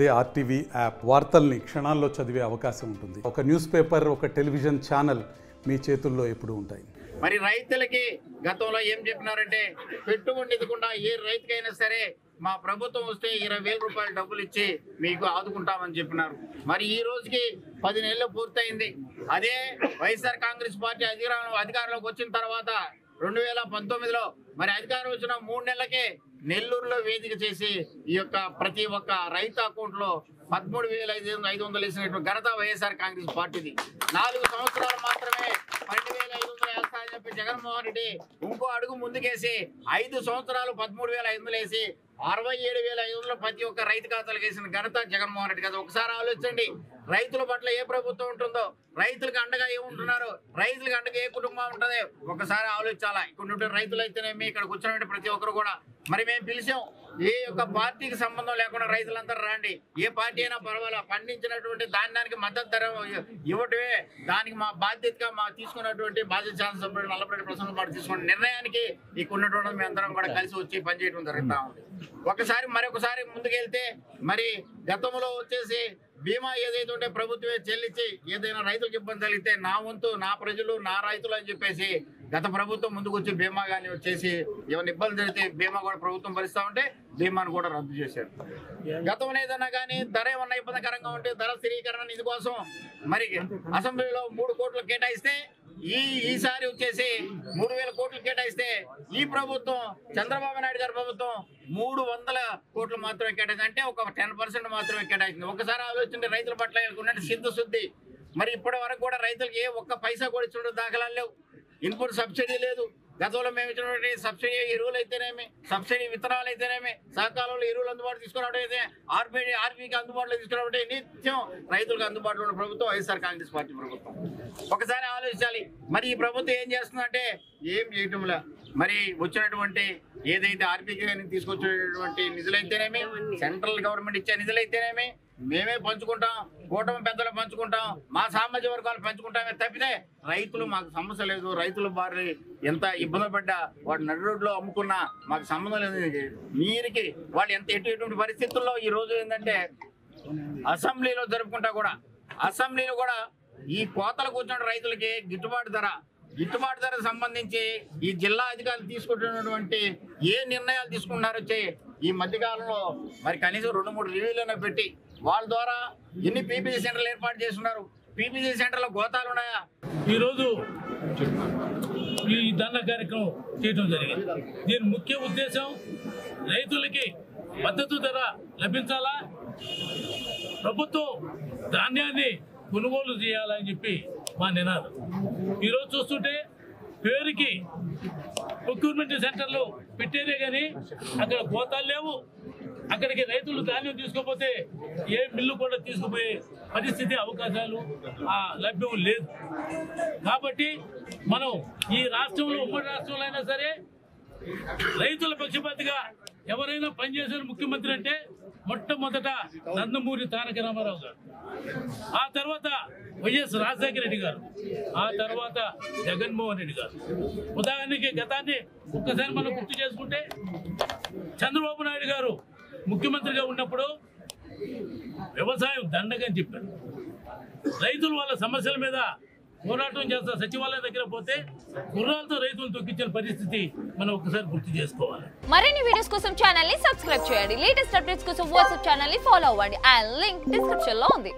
అదే RTV app వార్తల్ని క్షణాల్లో చదివే అవకాశం ఉంటుంది. ఒక న్యూస్ పేపర్, ఒక టెలివిజన్ ఛానల్ మీ చేతుల్లో ఎప్పుడూ ఉంటాయి. మరి రైతులకి గతంలో ఏం చెప్పినారంటే, పెట్టుబడి ఎదుకుండా ఏ రైతుకైనా సరే మా ప్రభుత్వం వస్తే 20,000 రూపాయలు డబ్బులు ఇచ్చి మీకు ఆదుకుంటామని చెప్పినారు. మరి ఈ రోజుకి 10 నెలలు పూర్తయింది. అదే వైఎస్ఆర్ కాంగ్రెస్ పార్టీ అధికారంలోకి వచ్చిన తర్వాత 2019లో మరి అధికారం వచ్చిన 3 నెలలకే నెల్లూరులో వేదిక చేసి ఈ యొక్క ప్రతి ఒక్క రైతు అకౌంట్లో 13,500 వేసినటువంటి ఘనత వైఎస్ఆర్ కాంగ్రెస్ పార్టీది. 4 సంవత్సరాలు మాత్రమే 12,500 వేస్తారని చెప్పి జగన్మోహన్ రెడ్డి ఇంకో అడుగు ముందుకేసి 5 సంవత్సరాలు 13,500 వేసి 67,500 ప్రతి ఒక్క రైతు ఖాతాలకు వేసిన ఘనత జగన్మోహన్ రెడ్డి కదా. ఒకసారి ఆలోచించండి, రైతుల పట్ల ఏ ప్రభుత్వం ఉంటుందో, రైతులకు అండగా ఏముంటున్నారు, రైతులకు అండగా ఏ కుటుంబం ఉంటుంది, ఒకసారి ఆలోచించాలా. ఇక్కడ రైతులు అయితేనేమి, ఇక్కడ కూర్చున్న ప్రతి ఒక్కరు కూడా మరి మేము పిలిచాం, ఏ యొక్క పార్టీకి సంబంధం లేకుండా రైతులందరూ రండి, ఏ పార్టీ అయినా పర్వాలా, పండించినటువంటి ధాన్యానికి మద్దతు ధర ఇవ్వటమే దానికి మా బాధ్యతగా తీసుకున్నటువంటి బాధ్యత శాసనసభ్యుడు నల్లపరెడ్డి ప్రసన్న పాటు తీసుకున్న నిర్ణయానికి ఇక్కడ ఉన్నటువంటి మేము అందరం కూడా కలిసి వచ్చి పనిచేయడం జరుగుతూ ఉంది. మరొకసారి ముందుకెళ్తే మరి గతంలో వచ్చేసి బీమా ఏదైతే ఉంటే ప్రభుత్వమే చెల్లించి ఏదైనా రైతులకు ఇబ్బంది కలిగితే నా వంతు, నా ప్రజలు, నా రైతులు అని చెప్పేసి గత ప్రభుత్వం ముందుకు వచ్చి బీమా కానీ వచ్చేసి ఏమైనా ఇబ్బంది జరిగితే బీమా కూడా ప్రభుత్వం భరిస్తూ ఉంటే బీమాను కూడా రద్దు చేశారు. గతంలో ఏదైనా కానీ ధర ఏమన్నా ఇబ్బందికరంగా ఉంటే ధర స్థిరీకరణ నిధి కోసం మరి అసెంబ్లీలో 3 కోట్లు కేటాయిస్తే ఈసారి వచ్చేసి 3,000 కోట్లు కేటాయిస్తే ఈ ప్రభుత్వం, చంద్రబాబు నాయుడు గారి ప్రభుత్వం 300 కోట్లు మాత్రమే కేటాయింది. అంటే ఒక 10% మాత్రమే కేటాయించింది. ఒకసారి ఆలోచించండి, రైతుల పట్ల ఉన్నట్టు సిద్ధశుద్ధి. మరి ఇప్పటి వరకు కూడా రైతులకి ఒక్క పైసా కూడా ఇచ్చిన దాఖలాలు లేవు. ఇన్పుట్ సబ్సిడీ లేదు. గతంలో మేము ఇచ్చినటువంటి సబ్సిడీ ఎరువులు అయితేనేమి, సబ్సిడీ విత్తనాలు అయితేనేమి, సహకారంలో ఎరువులు అందుబాటు తీసుకురావడం అయితే ఆర్బీకి అందుబాటులో తీసుకురావడం నిత్యం రైతులకు అందుబాటులో ఉన్న ప్రభుత్వం వైఎస్ఆర్ కాంగ్రెస్ పార్టీ ప్రభుత్వం. ఒకసారి ఆలోచించాలి, మరి ఈ ప్రభుత్వం ఏం చేస్తుందంటే ఏం చేయటంలా. మరి వచ్చినటువంటి ఏదైతే ఆర్బీకి తీసుకొచ్చినటువంటి నిధులైతేనేమి, సెంట్రల్ గవర్నమెంట్ ఇచ్చే నిధులైతేనేమి మేమే పంచుకుంటాం, కూటమి పెద్దలు పంచుకుంటాం, మా సామాజిక వర్గాలు పంచుకుంటామే తప్పితే రైతులు మాకు సమస్య లేదు. రైతుల బారి ఎంత ఇబ్బంది పడ్డా వాడు నడు రోడ్లో అమ్ముకున్నా మాకు సంబంధం లేదు. మీరికి వాళ్ళు ఎటువంటి పరిస్థితుల్లో ఈ రోజు ఏంటంటే అసెంబ్లీలో జరుపుకుంటా కూడా అసెంబ్లీలో కూడా ఈ కోతలు కూర్చున్న రైతులకి గిట్టుబాటు ధర సంబంధించి ఈ జిల్లా అధికారులు తీసుకుంటున్నటువంటి ఏ నిర్ణయాలు తీసుకున్నారో ఈ మధ్యకాలంలో మరి కనీసం 2-3 రివ్యూలను పెట్టి వాళ్ళ ద్వారా ఎన్ని పీపీసీ సెంటర్లు ఏర్పాటు చేస్తున్నారు. పీపీసీ సెంటర్లో గోతాలు ఉన్నాయా? ఈరోజు ఈ ధర్నా కార్యక్రమం చేయడం జరిగింది. దీని ముఖ్య ఉద్దేశం రైతులకి మద్దతు ధర లభించాలా, ప్రభుత్వం ధాన్యాన్ని కొనుగోలు చేయాలని చెప్పి మా నినాదం. ఈరోజు చూస్తుంటే పేరుకి ప్రొక్యూర్మెంట్ సెంటర్లు పెట్టేదే కానీ అక్కడ గోతాలు లేవు. అక్కడికి రైతులు ధాన్యం తీసుకోకపోతే ఏ మిల్లు కూడా తీసుకుపోయే పరిస్థితి, అవకాశాలు లభ్యం లేదు. కాబట్టి మనం ఈ రాష్ట్రంలో, ఉమ్మడి రాష్ట్రంలో అయినా సరే రైతుల పక్షపాతిగా ఎవరైనా పనిచేసిన ముఖ్యమంత్రి అంటే మొట్టమొదట నందమూరి తారక రామారావు గారు, ఆ తర్వాత వైఎస్ రాజశేఖర రెడ్డి గారు, ఆ తర్వాత జగన్మోహన్ రెడ్డి గారు. ఉదాహరణకి గతాన్ని ఒక్కసారి మనం గుర్తు చేసుకుంటే చంద్రబాబు నాయుడు గారు ముఖ్యమంత్రిగా ఉన్నప్పుడు వ్యవసాయం దండగని చెప్పారు. రైతులు వాళ్ళ సమస్యల మీద పోరాటం చేస్తా సచివాలయం దగ్గర పోతే గుర్రాలతో రైతులు తొక్కించిన పరిస్థితి మనం ఒకసారి గుర్తు చేసుకోవాలి. మరిన్ని వీడియోస్ కోసం ఛానల్ ని సబ్స్క్రైబ్ చేయండి. లేటెస్ట్ అప్డేట్స్ కోసం వాట్సాప్ ఛానల్ ని ఫాలో అవ్వండి. ఆ లింక్ డిస్క్రిప్షన్ లో ఉంది.